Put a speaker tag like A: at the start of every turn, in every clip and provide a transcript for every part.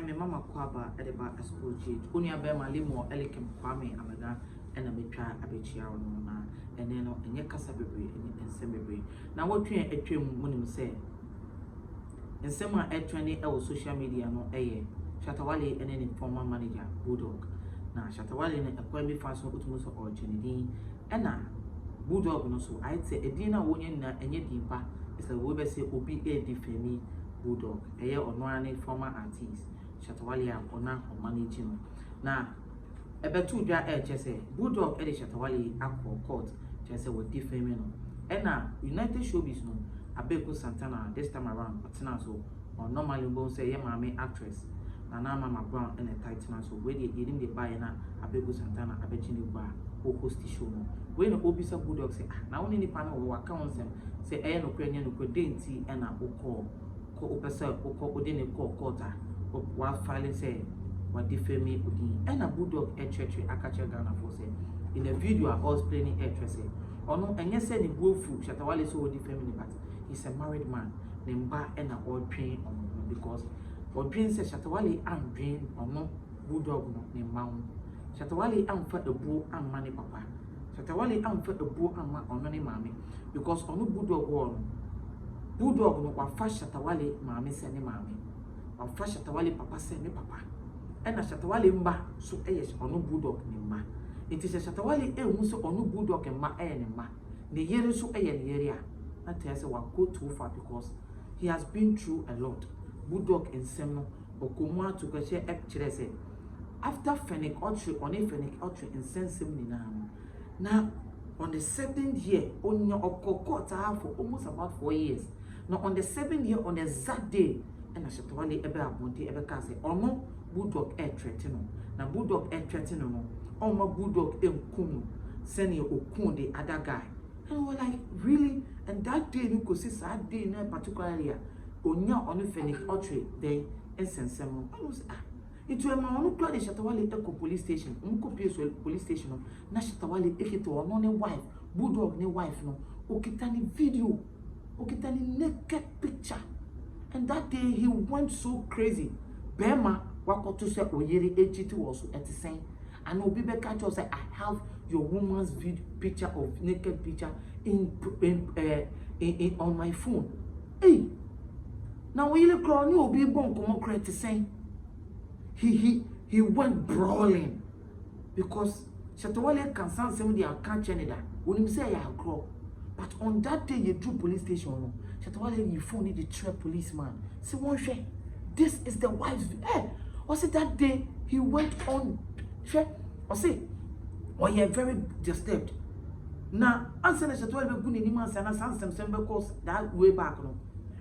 A: me mama kwaba edeba Xposed only abe ma limo elikem kwame amega ena metwa abechia ono na ene no enye kasa bebre enye ensem bebre na wotwe atwam munim se ensem a etwene e wo social media no eye Shatta Wale ene ne former manager Bulldog na Shatta Wale ne ekwa bi fa so otumo so orchenedin ena Bulldog no so I say edin na wonye na enye dimpa is we be say obi e defemi Bulldog eye ono ane former artist Shatta Wale a ona o managing na ebetu dwa chese Bulldog e de Shatta Wale akọ court chese we defemi no ena United Showbiz no Abeko Santana this time around patina so or normally go say ye mama actress na mama brown and a tight so we dey the buy na Abeko Santana abechini ba o host show no we no obisa Bulldog say na woni nipa na wo waka won say no kwanya no kodenti e na ko opesa ko ode ne ko courta wa file say wa defame odi e na Bulldog e church akache Ghana for say in a video I was explaining actress say ono enye say ni buofu Shatta Wale so defame but he's a married man nemba e na all train on because or dream say Shatta Wale am dream ono Bulldog no ne mawo Shatta Wale am fa ebu am mane papa Shatta Wale am fa ebu am ma ono ne mame because ono Bulldog no wa fa Shatta Wale mame se ne mame wa fa Shatta Wale papa se ne papa e na Shatta Wale mba so eye ono Bulldog ne mma enti se Shatta Wale ehu so ono Bulldog mma eye ne mma ne yere so eye ne yere a na tell say wa go too far because he has been through a lot Bulldog in Semno okomu to kwese epchire say after Fennec Otri on a Fennec Otri in Sensem now on the 7th year on your okokota for almost about 4 years now on the 7th year on the exact day and Shatta Wale ebe abonte ebe ka say omo Bulldog e threaten na Bulldog e threaten no omo Bulldog enkum send you okun the other guy and we're like really and that day you could see that day in particularly onya onu Fennec Otri then ensensem I was it was my own plan Shatta Wale Eco police station police station na Shatta Wale ekito ono ne wife Bulldog ne wife no okitani video okitani naked picture and that day he went so crazy bema wakoto say oyeri ejiti was at the same and obi be catch us say I have your woman's video picture of naked picture in on my phone hey now we look on you be bon come correct saying he went brawling because Shatta Wale can sound somebody I can't change that when him say I grow but on that day you do police station no Shatta Wale you phone the trap policeman say one share this is the wife's hey or say that day he went on share or say or you very disturbed now answer Shatta Wale be good in man say na some because that way back no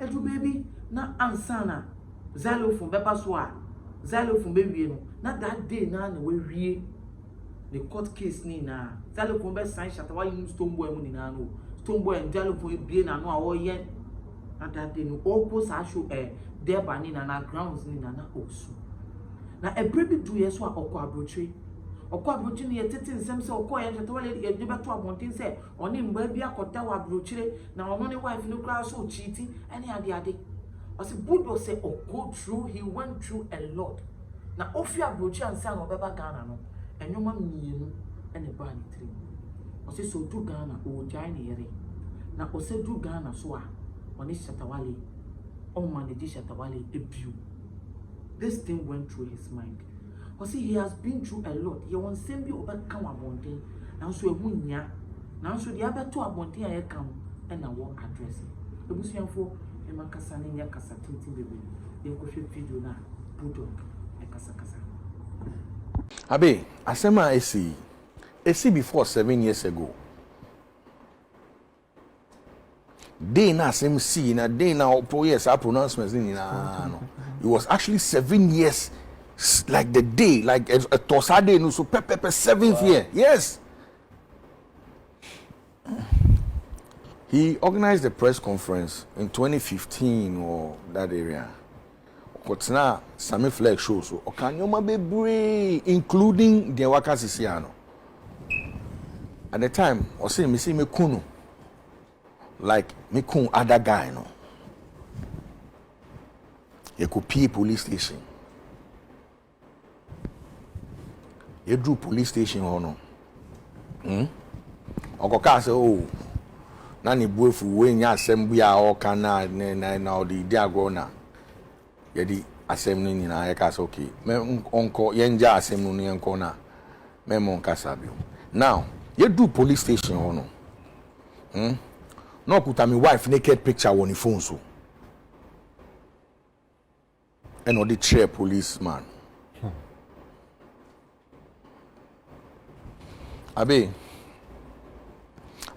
A: edu baby na ansana zalo from beba so a zalo from baby no na that day na we wie the court case ni na zalo from be sign Shatta Wale use stone boy mu ni na no stone boy and zalo from bie na no a wo ye na that day no opposite show there ba ni na grounds ni na osu na ebrebi do ye so a okọ abrochire ni yetete nsem se okọ ye Shatta Wale ye de beto abontin se oni mba bi akota wa abrochire na ono ne wife no kra so cheating any ade As Bulldog say, go through, he went through a lot. Now, if you are broaching and saying, "Obeba Ghana no," and you man me and a band tree. I say, "So do Ghana, oh giant here." Now, I say, "Do Ghana, so on this Shatta Wale, on manage Shatta Wale a view." This thing went through his mind. I say, he has been through a lot. He wants to be over come abonte. Now, so a now, so the other two abonte I come and I will address it. The Busian for Emakasa Nia Kasa Tintin baby. They go shoot video na Bulldog. Kasa.
B: Abe, Asema AC before 7 years ago. Day na same see na day now yes our pronouncements in no. It was actually 7 years like the day like a tosade no so pepe 7th year. Yes. He organized a press conference in 2015 or that area. But now, Sami Flex shows so Okanyoma bebre, including the Waka Sisiano. At the time, I say me see me kunu, like me kun other guy no. You could pay police station. You drew police station or no? Okoka say, oh, Nani Buefu, when ya assembly or cana, now the diagrona. Yedi assembly in a cast okay. Uncle Yenja assembly and corner. Memon Casabio. Now, you do police station or no? No, put my wife naked picture on the phone so. And on the chair policeman. Abe,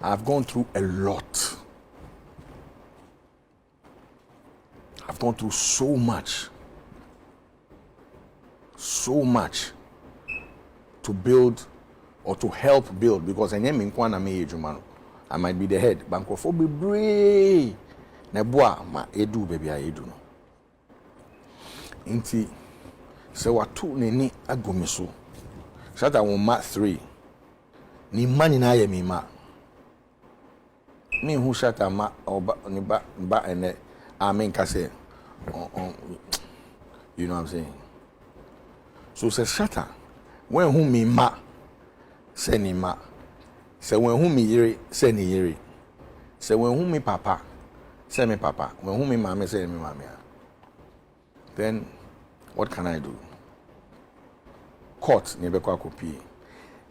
B: I've gone through a lot. I've gone through so much to build or to help build, because I might be the head. Bankofo be brave. Neboa ma edu baby I edu no. Inti se watu neni agomiso. Shatta Wale ma 3. Ni mani na ye mi ma. Me who Shatta ma oba ni ba ene amen ka say you know what I'm saying. So say Shatta when who me ma say ni ma. Say when who me yere say ni yere. Say when who me papa say me papa. When who me mama say me mama. Then what can I do? Court ni be kwa kopi.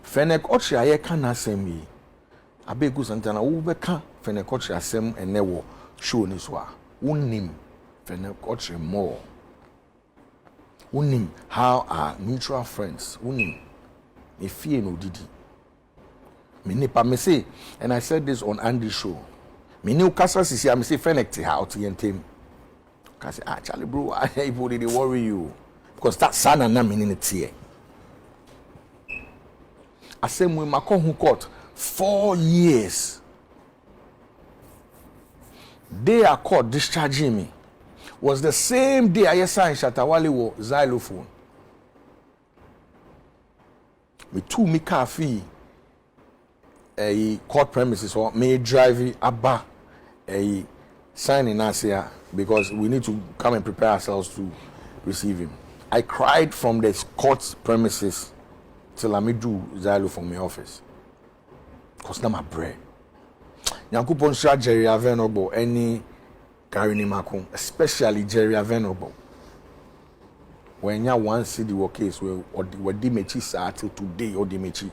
B: Fenek ochi aye kan asem yi. Abegu santana wo be ka fenek ochi asem ene wo show ni so a. Unim fenek ochi more. Unim how are mutual friends. Unim efie no didi. Me nipa me say, and I said this on Andy's show. Me new kasa sisi I say fenek ti ha oti yentem. Ka say Charlie bro, I people they worry you because that son and na me in it here. I say we makon who court 4 years. They are court discharging me. Was the same day I signed Shatta Wale wo xylophone. Me too me car fee a court premises or me drive abba a signing us here because we need to come and prepare ourselves to receive him. I cried from the court premises till I do xylo from my office. Because now my bread. Nyankopon sha Jerry Avenobo any Karini Makon, especially Jerry Avenobo. When you one see the work case where Dimechi sa till today or Dimechi.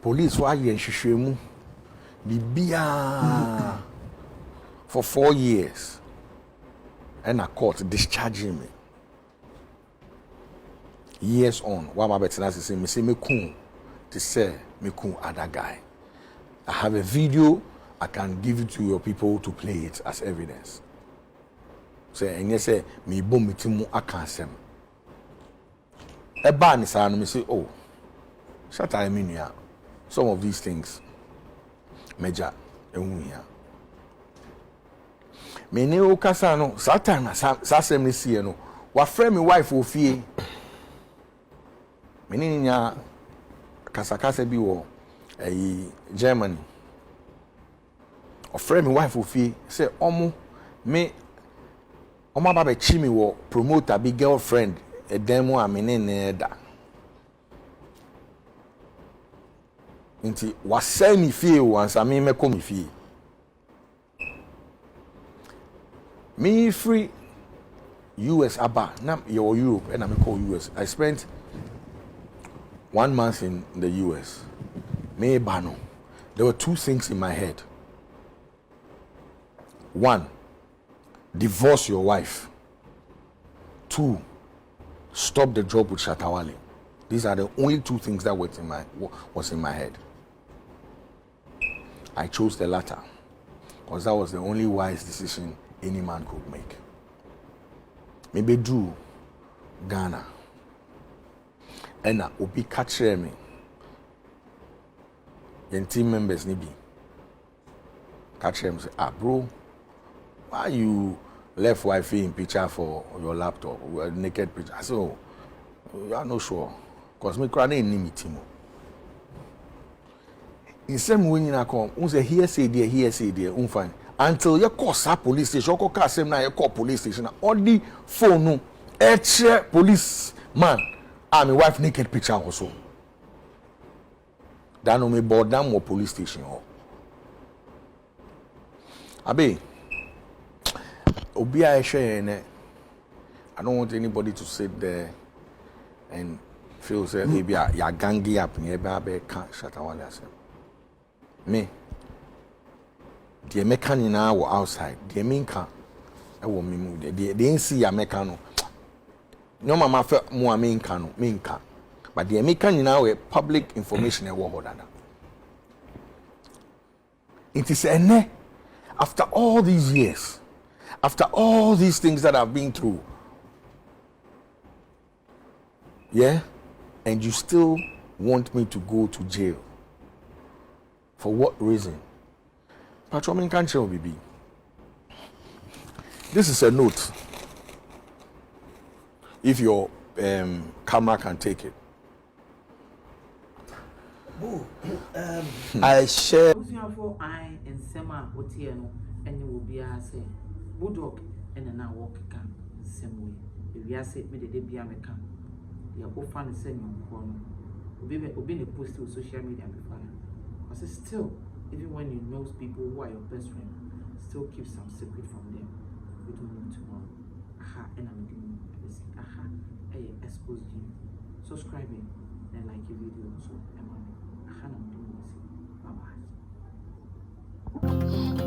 B: Police why you shishemu bibia for 4 years and a court discharging me. Years on, what my better say me say me kun to say me kun other guy. I have a video I can give it to your people to play it as evidence. Say and you say me bom me timu akansem. Eba ni sa no me say oh Shatta Wale some of these things major ehun ya. Me ne o kasa no Satan sa sem ne sie no wa frame me wife ofie. Me ne nya kasa bi wo Germany. O frame me wife ofie say omo me omo ba be chi me wo promoter bi girlfriend e demo a me ne da. Inti wasai mi fie once I me come fie. Me free US aba na your Europe and I me call US. I spent 1 month in the US. Me bano. There were 2 things in my head. 1, divorce your wife. 2, stop the job with Shatta Wale. These are the only 2 things that was in my head. I chose the latter because that was the only wise decision any man could make. Maybe do Ghana. And Obi catch me. Your team members nibi. Catch him say, bro, why you left wifey in picture for your laptop, naked picture? I said, oh, you are not sure. Because me crying in meeting. In some way you come, say hearsay there, fine. Until you call police station, you call same na you call police station. All the phone no, police man, my wife naked picture also. That no me board down more police station. Abe, Obi I share. I don't want anybody to sit there and feel say maybe you're gangy up and you can't Shatta Wale. Me, the mechanic now outside, the minka, I won't me move. They didn't see a mechanic. No mama felt more minka. But the mechanic now a public information a war. It is a after all these years, after all these things that I've been through. Yeah, and you still want me to go to jail. For what reason? Patrolman can't show BB. This is a note. If your camera can take it. I share.
A: I and Sema Otieno, and you will be say Bulldog and an hour walk can same way. If you say me the day be American. You go find the same corner. Obi a post to social media before. Because still, even when you know people who are your best friend, still keep some secret from them. We don't know tomorrow. Aha, and I'm doing this. Aha, hey, Xposed you. Subscribing and like your video also. Aha, I'm doing this. Bye bye.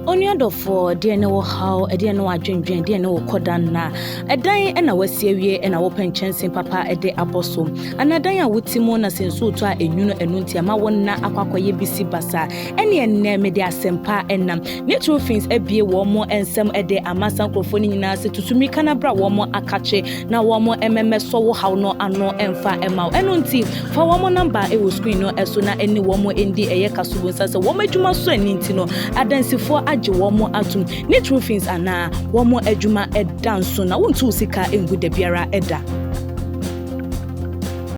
C: Only for dear no how a dear no adwendwen dear no kodana a dan and a wasie and a open chance in papa a day apostle and a dan with Timona since so to a nuno enuntia ma wona akwakoye bisi basa any name media sempa enam natural things a be one more and some a day a master microphone na se to me canabra one more akache na one more MMS so how no ano emfa emau enunti for one more number it will screen no esuna any one more indi a yakasubu sasa one majuma so nintino adansi for one more atum natural things ana one more ejuma e dance so na won't sika engu de biara eda.